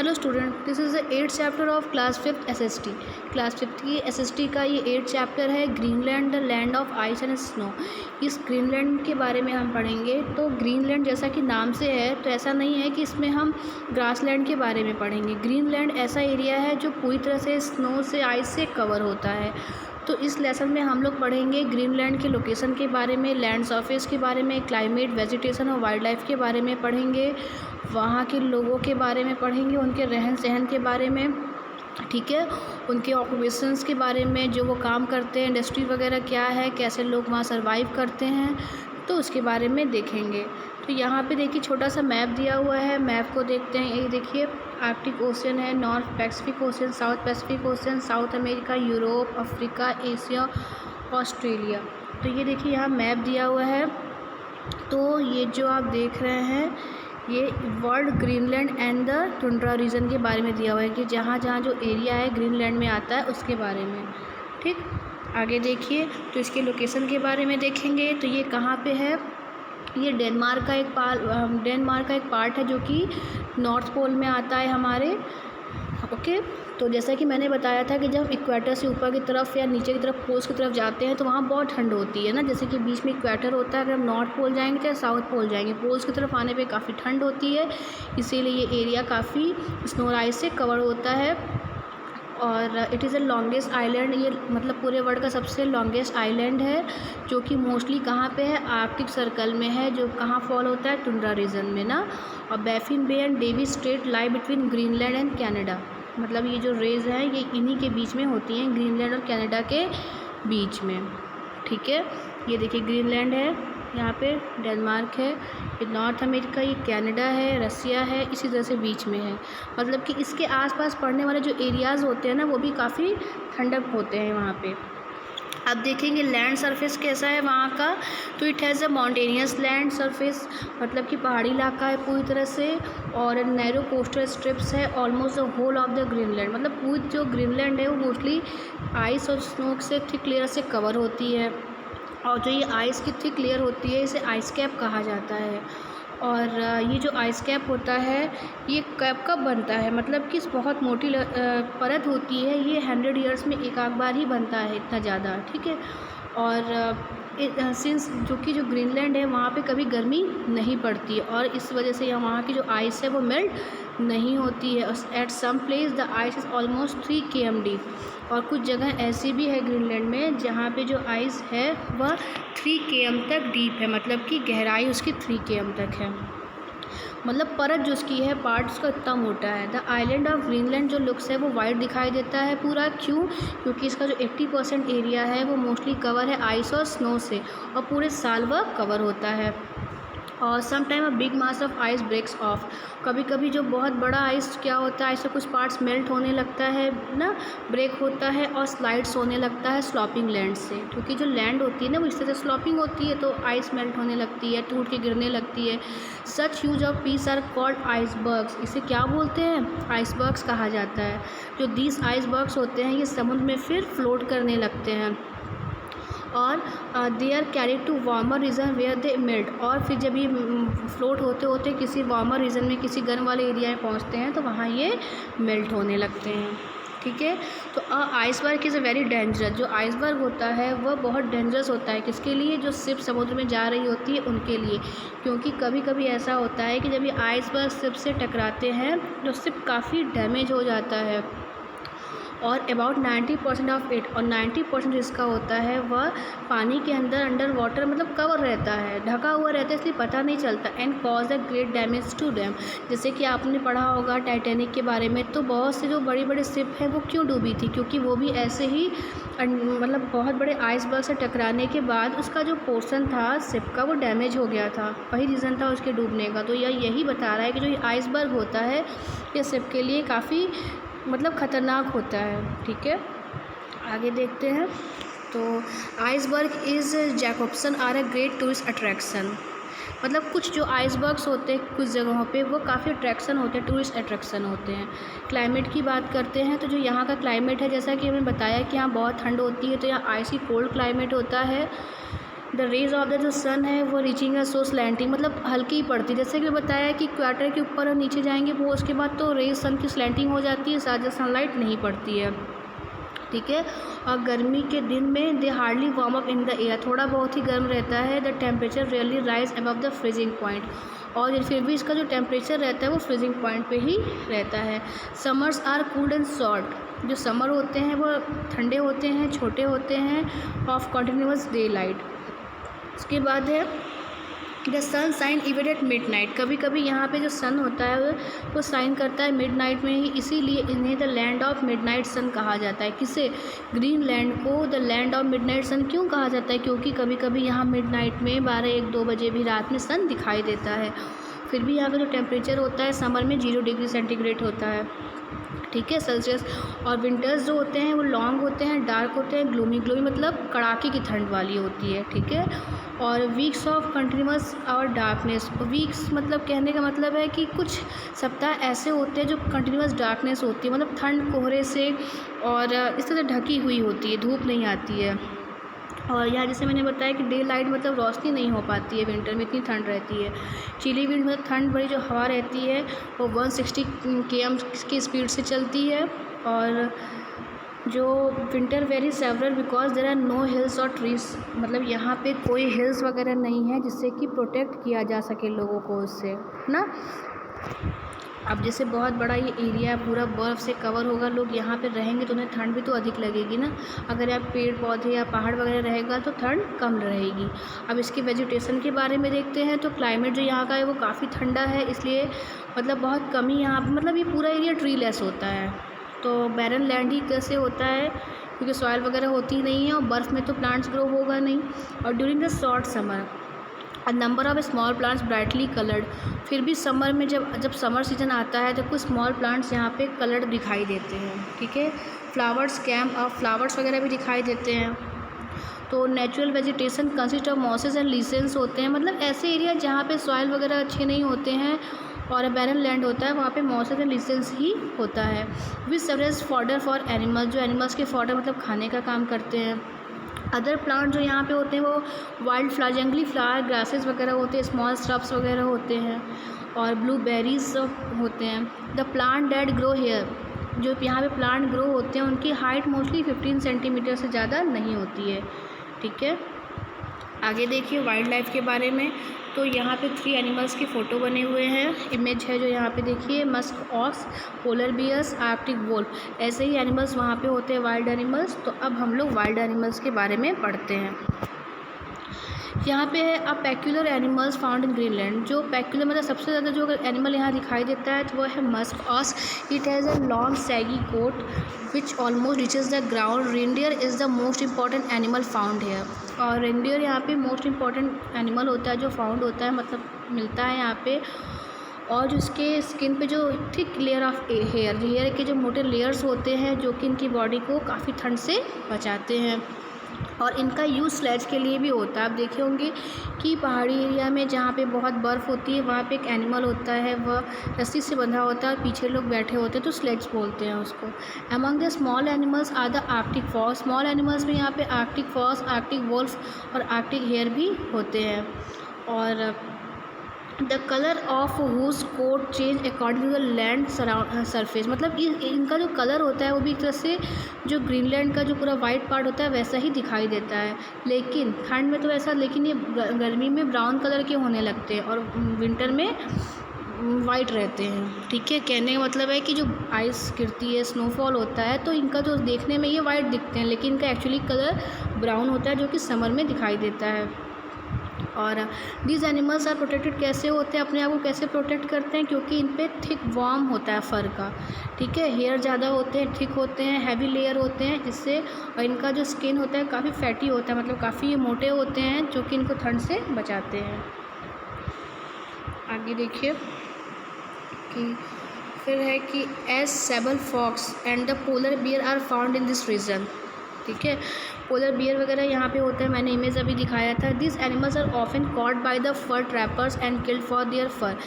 Hello student, this is the 8th chapter of class 5th SST. Class 5th की SST का ये 8th chapter है, Greenland the land of ice and snow. इस Greenland के बारे में हम पढ़ेंगे। तो ग्रीनलैंड जैसा कि नाम से है, तो ऐसा नहीं है कि इसमें हम ग्रासलैंड के बारे में पढ़ेंगे। ग्रीनलैंड ऐसा एरिया है जो पूरी तरह से स्नो से, आइस से कवर होता है। तो इस लेसन में हम लोग पढ़ेंगे ग्रीनलैंड के लोकेशन के बारे में, लैंड सरफेस के बारे में, क्लाइमेट, वेजिटेशन और वाइल्ड लाइफ के बारे में पढ़ेंगे, वहाँ के लोगों के बारे में पढ़ेंगे, उनके रहन सहन के बारे में, ठीक है, उनके ऑक्यूपेशंस के बारे में, जो वो काम करते हैं, इंडस्ट्री वगैरह क्या है, कैसे लोग वहाँ सर्वाइव करते हैं, तो उसके बारे में देखेंगे। तो यहाँ पे देखिए छोटा सा मैप दिया हुआ है, मैप को देखते हैं। ये देखिए आर्कटिक ओशन है, north Pacific ocean, south Pacific ocean, south America, Europe, Africa, Asia, Australia. तो ये देखिए यहाँ मैप दिया हुआ है। तो ये जो आप देख रहे हैं, ये world Greenland and the tundra region के बारे में दिया हुआ है कि जहाँ जहाँ जो एरिया है ग्रीनलैंड में आता है उसके बारे में। ठीक, आगे देखिए तो इसके लोकेशन के बारे में देखेंगे। तो ये कहाँ पे है, ये डेनमार्क का एक पार्ट है जो कि नॉर्थ पोल में आता है हमारे। ओके, तो जैसा कि मैंने बताया था कि जब इक्वेटर से ऊपर की तरफ या नीचे की तरफ पोल्स की तरफ जाते हैं तो वहाँ बहुत ठंड होती है ना। जैसे कि बीच में इक्वेटर होता है, अगर हम नॉर्थ पोल जाएंगे या साउथ पोल जाएंगे, पोल्स की तरफ आने पे काफ़ी ठंड होती है, इसीलिए ये एरिया काफ़ी स्नो आइस से कवर होता है। और it is the longest island, ये मतलब पूरे वर्ल्ड का सबसे लॉन्गेस्ट आइलैंड है, जो कि मोस्टली कहाँ पे है, आर्कटिक सर्कल में है, जो कहाँ फॉल होता है, टुंड्रा रीजन में ना। और Baffin Bay and Davis Strait lie between Greenland and Canada, मतलब ये जो रेज हैं ये इन्हीं के बीच में होती हैं, ग्रीनलैंड और कनाडा के बीच में। ठीक है, ये देखिए ग्रीनलैंड है, यहाँ पे डेनमार्क है, ये नॉर्थ अमेरिका, ये कनाडा है, रसिया है, इसी तरह से बीच में है। मतलब कि इसके आसपास पड़ने वाले जो एरियाज़ होते हैं ना वो भी काफ़ी ठंडक होते हैं वहाँ पे। अब देखेंगे लैंड सरफेस कैसा है वहाँ का। तो it has a mountainous land surface, मतलब कि पहाड़ी इलाका है पूरी तरह से, और नैरो कोस्टल स्ट्रिप्स है almost the whole of the Greenland. मतलब पूरी जो ग्रीनलैंड है वो मोस्टली आइस और स्नो से थिक लेयर से कवर होती है, और जो ये आइस की थिक लेयर होती है इसे आइस कैप कहा जाता है। और ये जो आइस कैप होता है ये कैप कब बनता है, मतलब कि बहुत मोटी परत होती है, ये 100 ईयर्स में एक आध बार ही बनता है, इतना ज़्यादा। ठीक है, और सिंस जो ग्रीनलैंड है वहाँ पे कभी गर्मी नहीं पड़ती है, और इस वजह से यहाँ वहाँ की जो आइस है वो मेल्ट नहीं होती है। At some place the ice is almost 3 km deep, और कुछ जगह ऐसी भी है ग्रीनलैंड में जहाँ पे जो आइस है वह 3 km तक डीप है, मतलब कि गहराई उसकी 3 km तक है, मतलब परत जो उसकी है, पार्ट उसका इतना मोटा है। द आइलैंड ऑफ ग्रीनलैंड जो लुक्स है वो वाइट दिखाई देता है पूरा, क्यों, क्योंकि इसका जो 80% एरिया है वो मोस्टली कवर है आइस और स्नो से, और पूरे साल वह कवर होता है। और some time a big mass of ice breaks off, कभी कभी जो बहुत बड़ा आइस क्या होता है, आइस से कुछ पार्ट्स मेल्ट होने लगता है ना, ब्रेक होता है और स्लाइड्स होने लगता है स्लॉपिंग लैंड से, क्योंकि जो लैंड होती है ना वो इस तरह से स्लॉपिंग होती है तो आइस मेल्ट होने लगती है, टूट के गिरने लगती है। Such huge of piece are called icebergs, इसे क्या बोलते हैं, आइसबर्ग्स कहा जाता है। जो 20 आइसबर्ग्स होते हैं ये समुद्र में फिर फ्लोट करने लगते हैं, और they are carried to warmer region where they melt, और फिर जब ये फ्लोट होते होते किसी वार्मर रीजन में, किसी गर्म वाले एरिया में पहुंचते हैं तो वहाँ ये मेल्ट होने लगते हैं। ठीक है, तो iceberg is a very dangerous, जो आइसबर्ग होता है वह बहुत डेंजरस होता है, किसके लिए, जो शिप समुद्र में जा रही होती है उनके लिए, क्योंकि कभी कभी ऐसा होता है कि जब ये आइसबर्ग शिप से टकराते हैं तो शिप काफ़ी डैमेज हो जाता है, और अबाउट 90% ऑफ इट, और 90% जिसका होता है वह पानी के अंडर वाटर मतलब कवर रहता है, ढका हुआ रहता है, इसलिए पता नहीं चलता, and cause a great damage to dam. जैसे कि आपने पढ़ा होगा टाइटैनिक के बारे में, तो बहुत से जो बड़ी बड़ी शिप है वो क्यों डूबी थी, क्योंकि वो भी ऐसे ही मतलब बहुत बड़े आइसबर्ग से टकराने के बाद उसका जो पोर्शन था शिप का वो डैमेज हो गया था, वही रीज़न था उसके डूबने का। तो यही बता रहा है कि जो ये आइसबर्ग होता है ये शिप के लिए काफ़ी मतलब ख़तरनाक होता है। ठीक है, आगे देखते हैं। तो iceberg is Jacobsen are a great tourist attraction, मतलब कुछ जो आइसबर्ग्स होते हैं कुछ जगहों पे वो काफ़ी अट्रैक्शन होते हैं, टूरिस्ट अट्रैक्शन होते हैं। क्लाइमेट की बात करते हैं तो जो यहाँ का क्लाइमेट है, जैसा कि हमें बताया कि यहाँ बहुत ठंड होती है, तो यहाँ आइसी कोल्ड क्लाइमेट होता है। द रेज ऑफ द जो सन है वो रीचिंग है सो स्लैंटिंग, मतलब हल्की ही पड़ती है। जैसे कि बताया कि इक्वेटर के ऊपर और नीचे जाएंगे वो उसके बाद तो रेज सन की स्लैंटिंग हो जाती है, ज़्यादा सनलाइट नहीं पड़ती है, ठीक है। और गर्मी के दिन में they hardly warm up in the air, थोड़ा बहुत ही गर्म रहता है। The temperature really rise above the freezing point, और फिर भी इसका जो टेम्परेचर रहता है वो फ्रीजिंग पॉइंट पे ही रहता है। Summers are cooled and short, जो समर होते हैं वो ठंडे होते हैं, छोटे होते हैं, ऑफ कंटिन्यूस डे लाइट। उसके बाद है the sun shine even at midnight, कभी कभी यहाँ पे जो सन होता है वो साइन करता है मिड नाइट में ही, इसीलिए इन्हें the land of midnight sun कहा जाता है। किसे? ग्रीनलैंड को the land of midnight sun क्यों कहा जाता है? क्योंकि कभी कभी यहाँ मिड नाइट में 12-1-2 बजे भी रात में सन दिखाई देता है। फिर भी यहाँ का जो टेम्परेचर होता है समर में 0 डिग्री सेंटीग्रेड होता है, ठीक है, सेल्सियस। और विंटर्स जो होते हैं वो लॉन्ग होते हैं, डार्क होते हैं, ग्लूमी मतलब कड़ाके की ठंड वाली होती है, ठीक है। और वीक्स ऑफ कंटिन्यूस और डार्कनेस, वीक्स मतलब कहने का मतलब है कि कुछ सप्ताह ऐसे होते हैं जो कंटिन्यूस डार्कनेस होती है, मतलब ठंड कोहरे से और इस तरह से ढकी हुई होती है, धूप नहीं आती है। और यहाँ जैसे मैंने बताया कि डे लाइट मतलब रोशनी नहीं हो पाती है विंटर में, इतनी ठंड रहती है। चिली विंड मतलब ठंड भरी जो हवा रहती है वो 160 km की स्पीड से चलती है। और जो winter very several because there are no hills और ट्रीज, मतलब यहाँ पे कोई हिल्स वगैरह नहीं है जिससे कि प्रोटेक्ट किया जा सके लोगों को उससे, ना। अब जैसे बहुत बड़ा ये एरिया पूरा बर्फ़ से कवर होगा, लोग यहाँ पे रहेंगे तो उन्हें ठंड भी तो अधिक लगेगी ना। अगर यहाँ पेड़ पौधे या पहाड़ वगैरह रहेगा तो ठंड कम रहेगी। अब इसकी वेजिटेशन के बारे में देखते हैं तो क्लाइमेट जो यहाँ का है वो काफ़ी ठंडा है, इसलिए मतलब बहुत कम ही यहाँ पर, मतलब ये पूरा एरिया ट्री लेस होता है। तो बैरन लैंड ही कैसे होता है? क्योंकि सॉइल वगैरह होती नहीं है और बर्फ़ में तो प्लांट्स ग्रो होगा नहीं। और during the short summer a number of small plants brightly coloured, फिर भी समर में जब समर सीजन आता है तो कुछ स्मॉल प्लांट्स यहाँ पे कलर्ड दिखाई देते हैं, ठीक है। फ्लावर्स कैम्प और फ्लावर्स वगैरह भी दिखाई देते हैं। तो natural vegetation consist of mosses and lichens होते हैं, मतलब ऐसे एरिया जहाँ पे सॉइल वगैरह अच्छे नहीं होते हैं और बैरन लैंड होता है वहाँ पे मॉसेस एंड लीसेंस ही होता है। With several fodder for animals, जो एनिमल्स के फॉडर मतलब खाने का काम करते हैं। अदर प्लांट जो यहाँ पे होते हैं वो वाइल्ड फ्लावर, जंगली फ्लावर, ग्रासेस वगैरह होते हैं, स्मॉल श्रब्स वगैरह होते हैं और ब्लूबेरीज होते हैं। The plant that grow here, जो यहाँ पे प्लांट ग्रो होते हैं उनकी हाइट मोस्टली 15 सेंटीमीटर से ज़्यादा नहीं होती है, ठीक है। आगे देखिए वाइल्ड लाइफ के बारे में। तो यहाँ पे 3 एनिमल्स की फ़ोटो बने हुए हैं, इमेज है जो यहाँ पे देखिए, musk ox, polar bears, arctic wolf, ऐसे ही एनिमल्स वहाँ पे होते हैं वाइल्ड एनिमल्स। तो अब हम लोग वाइल्ड एनिमल्स के बारे में पढ़ते हैं। यहाँ पे है a peculiar animals found in Greenland, जो पेक्यूलर मतलब सबसे ज़्यादा जो एनिमल यहाँ दिखाई देता है तो वो है musk ox. It has a long shaggy coat which almost reaches the ground. Reindeer is the most important animal found here, और रेनडियर यहाँ पे मोस्ट इंपॉर्टेंट एनिमल होता है जो फाउंड होता है, मतलब मिलता है यहाँ पे। और जो इसके स्किन पे जो थिक लेयर ऑफ हेयर के जो मोटे लेयर्स होते हैं जो कि इनकी बॉडी को काफ़ी ठंड से बचाते हैं। और इनका यूज़ स्लेज के लिए भी होता है। आप देखे होंगे कि पहाड़ी एरिया में जहाँ पे बहुत बर्फ़ होती है वहाँ पे एक एनिमल होता है, वह रस्सी से बंधा होता है और पीछे लोग बैठे होते हैं तो स्लेज बोलते हैं उसको। Among the small animals are the Arctic fox, small animals में यहाँ पे आर्कटिक फॉक्स, आर्कटिक वोल्फ और आर्कटिक हेयर भी होते हैं। और the colour of whose coat change according to the land surface, मतलब इनका जो कलर होता है वो भी एक तरह से जो ग्रीनलैंड का जो पूरा वाइट पार्ट होता है वैसा ही दिखाई देता है। लेकिन ठंड में तो ऐसा, लेकिन ये गर्मी में ब्राउन कलर के होने लगते हैं और विंटर में वाइट रहते हैं, ठीक है। कहने का मतलब है कि जो आइस गिरती है, स्नोफॉल होता है तो इनका जो देखने में ये वाइट दिखते हैं लेकिन इनका एक्चुअली कलर ब्राउन होता है जो कि समर में दिखाई देता है। और दीज एनिमल्स आर प्रोटेक्टेड, कैसे होते हैं, अपने आप को कैसे प्रोटेक्ट करते हैं? क्योंकि इन पे थिक वार्म होता है फर का, ठीक है। हेयर ज़्यादा होते हैं, थिक होते हैं, हैवी लेयर होते हैं जिससे, और इनका जो स्किन होता है काफ़ी फैटी होता है, मतलब काफ़ी मोटे होते हैं जो कि इनको ठंड से बचाते हैं। आगे देखिए कि फिर है कि as sable fox and the polar bear are found in this region, ठीक है। पोलर बियर वगैरह यहाँ पे होता है, मैंने इमेज अभी दिखाया था। This animals are often caught by the fur trappers and killed for their fur,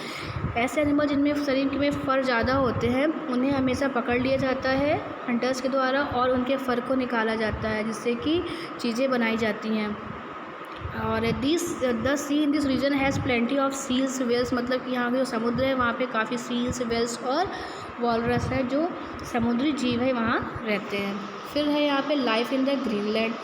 ऐसे एनिमल जिनमें शरीर में फ़र ज़्यादा होते हैं उन्हें हमेशा पकड़ लिया जाता है हंटर्स के द्वारा और उनके फ़र को निकाला जाता है जिससे कि चीज़ें बनाई जाती हैं। और the sea in this region has plenty of seals whales, मतलब कि यहाँ पे जो समुद्र है वहाँ पे काफ़ी सील्स वेल्स और वॉलरस है, जो समुद्री जीव है वहाँ रहते हैं। फिर है यहाँ पे लाइफ इन द ग्रीनलैंड,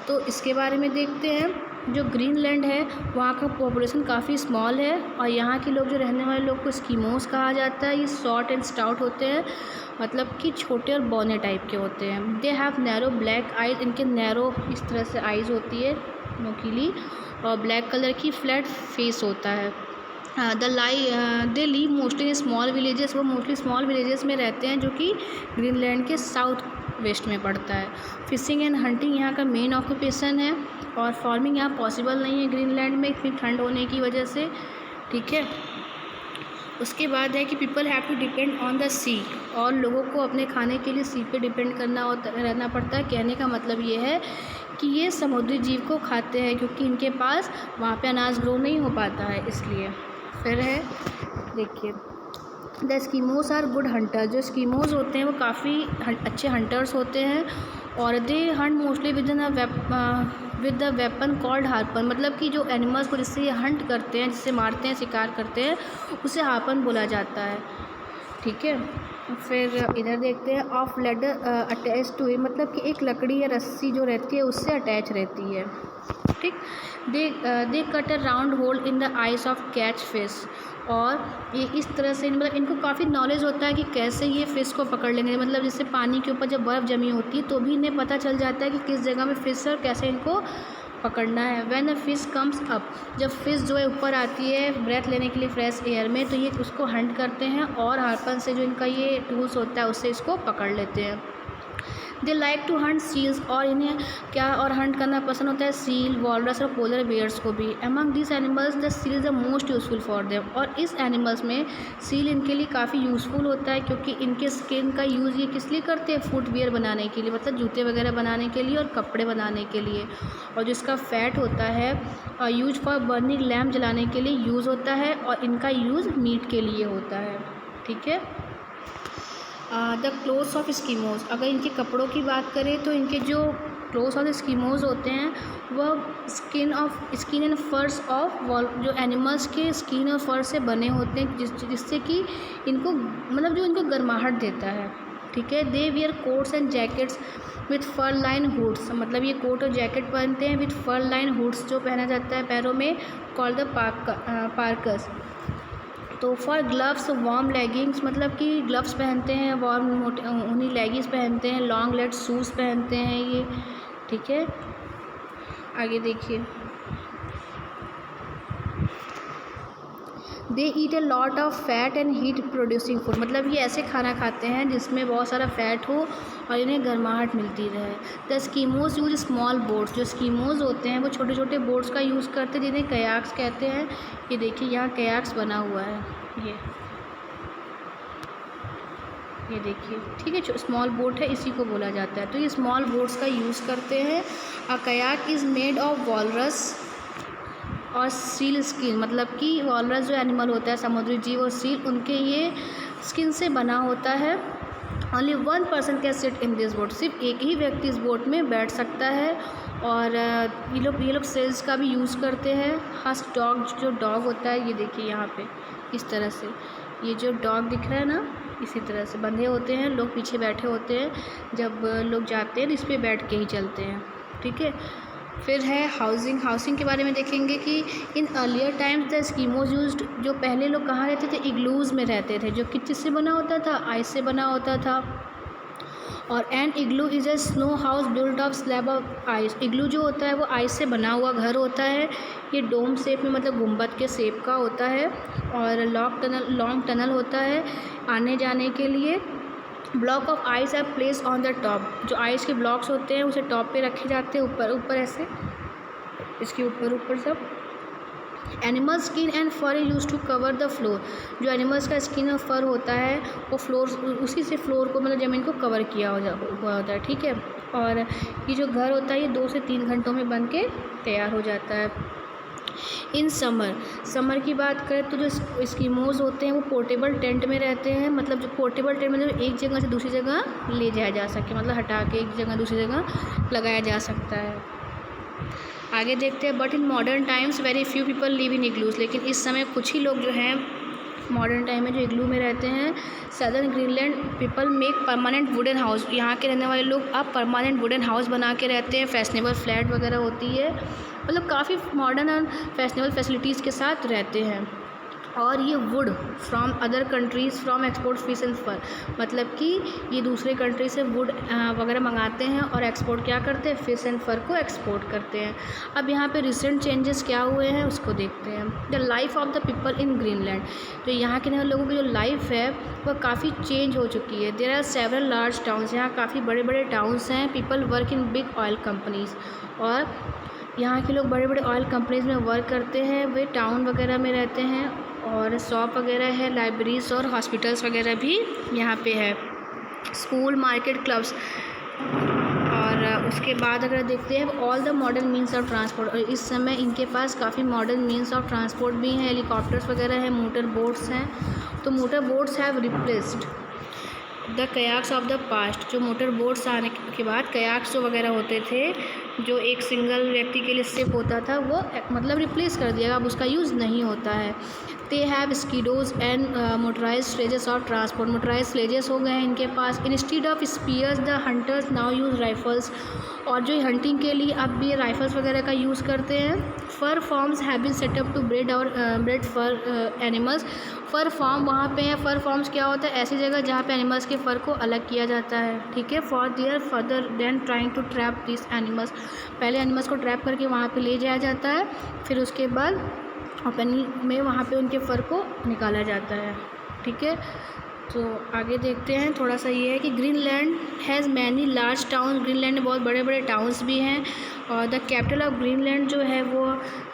तो इसके बारे में देखते हैं। जो ग्रीनलैंड है वहाँ का पॉपुलेशन काफ़ी स्मॉल है और यहाँ के लोग जो रहने वाले लोग को एस्किमोस कहा जाता है। ये शॉर्ट एंड स्टाउट होते हैं, मतलब कि छोटे और बौने टाइप के होते हैं। They have narrow black eyes, इनके नैरो इस तरह से आइज़ होती है, नोकीली, और ब्लैक कलर की फ्लैट फेस होता है। They live mostly in small villages, वो मोस्टली स्मॉल विलेजेस में रहते हैं जो कि ग्रीनलैंड के साउथ वेस्ट में पड़ता है। फिशिंग एंड हंटिंग यहाँ का मेन ऑक्यूपेशन है और फार्मिंग यहाँ पॉसिबल नहीं है ग्रीनलैंड में इतनी ठंड होने की वजह से, ठीक है। उसके बाद है कि people have to depend on the sea, और लोगों को अपने खाने के लिए सी पे डिपेंड रहना पड़ता है। कहने का मतलब ये है कि ये समुद्री जीव को खाते हैं क्योंकि इनके पास वहाँ पे अनाज ग्रो नहीं हो पाता है, इसलिए। फिर है देखिए, the Eskimos are good hunter, जो एस्किमोस होते हैं वो काफ़ी अच्छे हंटर्स होते हैं और they hunt mostly with the weapon called harpoon, मतलब कि जो एनिमल्स को जिससे ये हंट करते हैं, जिससे मारते हैं, शिकार करते हैं, उसे हार्पन बोला जाता है, ठीक है। फिर इधर देखते हैं, of ladder attach to it, मतलब कि एक लकड़ी या रस्सी जो रहती है उससे अटैच रहती है, ठीक। They cut a round hole in the ice of catch fish, और ये इस तरह से मतलब इनको काफ़ी नॉलेज होता है कि कैसे ये फ़िश को पकड़ लेंगे, मतलब जैसे पानी के ऊपर जब बर्फ़ जमी होती है तो भी इन्हें पता चल जाता है कि किस जगह में फ़िश है और कैसे इनको पकड़ना है। When a fish comes up, जब फ़िश जो है ऊपर आती है ब्रेथ लेने के लिए फ्रेश एयर में, तो ये उसको हंट करते हैं और हार्पन से जो इनका ये टूल्स होता है उससे इसको पकड़ लेते हैं। They like to hunt seals, और इन्हें क्या और हंट करना पसंद होता है सील, वॉलरस और पोलर बेयर्स को भी। Among this animals the seal is the most useful for them, और इस एनिमल्स में सील इनके लिए काफ़ी यूज़फुल होता है क्योंकि इनके स्किन का यूज़ ये किस लिए करते हैं, फुटवियर बनाने के लिए, मतलब जूते वगैरह बनाने के लिए और कपड़े बनाने के लिए। और जिसका फैट होता है यूज फॉर बर्निंग, लैम्प जलाने के लिए यूज़ होता है, और इनका यूज़ मीट के लिए होता है, ठीक है। द क्लोथ्स ऑफ एस्किमोज, अगर इनके कपड़ों की बात करें तो इनके जो क्लोथ्स ऑफ एस्किमोज होते हैं वह स्किन एंड फर्स ऑफ जो एनिमल्स के स्किन और फर से बने होते हैं, जिससे कि इनको मतलब जो इनको गर्माहट देता है, ठीक है। They wear coats and jackets with fur line hoods, मतलब ये कोट और जैकेट पहनते हैं विथ फर लाइन हुड्स, जो पहना जाता है पैरों में, कॉल्ड द पार्कस। तो फॉर ग्लव्स वार्म लेगिंग्स, मतलब कि ग्लव्स पहनते हैं, वार्म ऊनी लेगिंग्स पहनते हैं, लॉन्ग लेग शूज़ पहनते हैं ये, ठीक है। आगे देखिए, they eat a lot of fat and heat producing food, मतलब ये ऐसे खाना खाते हैं जिसमें बहुत सारा फैट हो और इन्हें गर्माहट मिलती रहे। The Eskimos use small boats, जो एस्किमोस होते हैं वो छोटे छोटे बोट्स का यूज़ करते हैं जिन्हें कयाक्स कहते हैं। ये देखिए यहाँ कयाक्स बना हुआ है, ये देखिए, ठीक है, जो स्मॉल बोट है इसी को बोला जाता है, तो ये स्मॉल बोट्स का यूज़ करते हैं। A kayak is made of walrus और सील स्किन, मतलब कि वॉलरस जो एनिमल होता है समुद्री जीव और सील, उनके ये स्किन से बना होता है। Only 1 person can sit in this boat, सिर्फ एक ही व्यक्ति इस बोट में बैठ सकता है। और ये लोग सेल्स का भी यूज़ करते हैं। हस्क डॉग, जो डॉग होता है, ये देखिए यहाँ पे इस तरह से, ये जो डॉग दिख रहा है ना, इसी तरह से बंधे होते हैं, लोग पीछे बैठे होते हैं, जब लोग जाते हैं तो इस पर बैठ के ही चलते हैं, ठीक है। फिर है हाउसिंग के बारे में देखेंगे कि in earlier times the Eskimos used, जो पहले लोग कहाँ रहते थे, इग्लूज़ में रहते थे, जो किस चीज़ से बना होता था, आइस से बना होता था। और an igloo is a snow house built of slab of ice, igloo जो होता है वो आइस से बना हुआ घर होता है। ये डोम शेप में, मतलब गुंबद के शेप का होता है, और लॉन्ग टनल होता है आने जाने के लिए। Block of ice are place on the top, जो आइस के ब्लॉक्स होते हैं उसे टॉप पे रखे जाते हैं, ऊपर ऐसे, इसके ऊपर सब। Animal skin and fur use to cover the floor, जो एनिमल्स का स्किन और फर होता है वो फ्लोर, उसी से फ्लोर को, मतलब ज़मीन को कवर किया हुआ होता है, ठीक है। और ये जो घर होता है ये 2 से 3 घंटों में बन के तैयार हो जाता है। इन समर की बात करें तो जो एस्किमोज होते हैं वो पोर्टेबल टेंट में रहते हैं, मतलब जो पोर्टेबल टेंट मतलब एक जगह से दूसरी जगह ले जाया जा सके, मतलब हटा के एक जगह दूसरी जगह लगाया जा सकता है। आगे देखते हैं, but in modern times very few people live in igloos, लेकिन इस समय कुछ ही लोग जो हैं मॉडर्न टाइम में जो इग्लू में रहते हैं। Southern Greenland people make permanent wooden house, यहाँ के रहने वाले लोग अब परमानेंट वुडन हाउस बना के रहते हैं, फैशनेबल फ्लैट वगैरह होती है, मतलब काफ़ी मॉडर्न और फैशनेबल फैसिलिटीज़ के साथ रहते हैं। और ये wood from other countries from export fish and fur, मतलब कि ये दूसरे कंट्री से वुड वगैरह मंगाते हैं और एक्सपोर्ट क्या करते हैं, फिश एंड फर को एक्सपोर्ट करते हैं। अब यहाँ पे रिसेंट चेंजेस क्या हुए हैं उसको देखते हैं। The life of the people in Greenland, तो यहाँ के लोगों की जो लाइफ है वह काफ़ी चेंज हो चुकी है। There are several large towns, यहाँ काफ़ी बड़े बड़े टाउन्स हैं। People work in big oil companies, और यहाँ के लोग बड़े बड़े ऑयल कंपनीज़ में वर्क करते हैं, वे टाउन वगैरह में रहते हैं, और शॉप वगैरह है, लाइब्रेरीज और हॉस्पिटल्स वगैरह भी यहाँ पे है, स्कूल, मार्केट, क्लब्स। और उसके बाद अगर देखते हैं all the modern means of transport, और इस समय इनके पास काफ़ी मॉडर्न मीन्स ऑफ ट्रांसपोर्ट भी हैं, हेलीकॉप्टर्स वगैरह हैं, मोटर बोट्स हैं। तो motor boats have replaced the kayaks of the past, जो मोटर बोट्स आने के बाद कयाक्स जो वगैरह होते थे, जो एक सिंगल व्यक्ति के लिए शिप होता था, वो मतलब रिप्लेस कर दिया, अब उसका यूज़ नहीं होता है। They have skidoos and motorise sledges of transport, motorise sledges हो गए हैं इनके पास। Instead of spears the hunters now use rifles, और जो हंटिंग के लिए अब भी राइफल्स वगैरह का यूज़ करते हैं। Fur farms have been set up to breed fur animals, fur farm वहाँ पे है। फर फॉर्म्स क्या होता है, ऐसी जगह जहाँ पे एनिमल्स के फ़र को अलग किया जाता है, ठीक है, for their further than trying to trap this animals, पहले एनिमल्स को ट्रैप करके वहाँ पे ले जाया जाता है, फिर उसके बाद ओपनिंग में वहाँ पे उनके फ़र को निकाला जाता है, ठीक है। तो आगे देखते हैं, थोड़ा सा ये है कि Greenland has many large town, Greenland में बहुत बड़े बड़े टाउन्स भी हैं, और द कैपिटल ऑफ ग्रीनलैंड जो है वो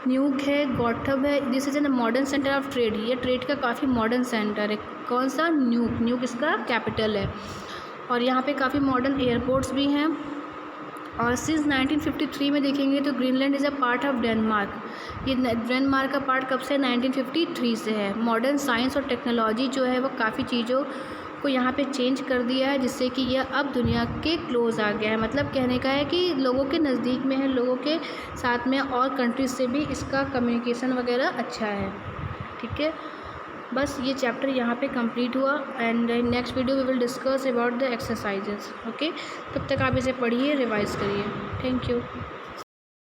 न्यूक है, गॉथम है। This is an modern centre of trade, ये ट्रेड का काफ़ी मॉडर्न सेंटर है। कौन सा, न्यूक, न्यूक इसका कैपिटल है, और यहाँ पे काफ़ी मॉडर्न एयरपोर्ट्स भी हैं। और सिंस 1953 में देखेंगे तो Greenland is a part of Denmark, ये डेनमार्क का पार्ट कब से, 1953 से है। मॉडर्न साइंस और टेक्नोलॉजी जो है वो काफ़ी चीज़ों को यहाँ पे चेंज कर दिया है, जिससे कि यह अब दुनिया के क्लोज़ आ गया है। मतलब कहने का है कि लोगों के नज़दीक में है, लोगों के साथ में, और कंट्रीज से भी इसका कम्युनिकेशन वगैरह अच्छा है, ठीक है। बस ये चैप्टर यहाँ पे कंप्लीट हुआ, and next video we will discuss about the exercises, okay. तब तक आप इसे पढ़िए, रिवाइज़ करिए। Thank you.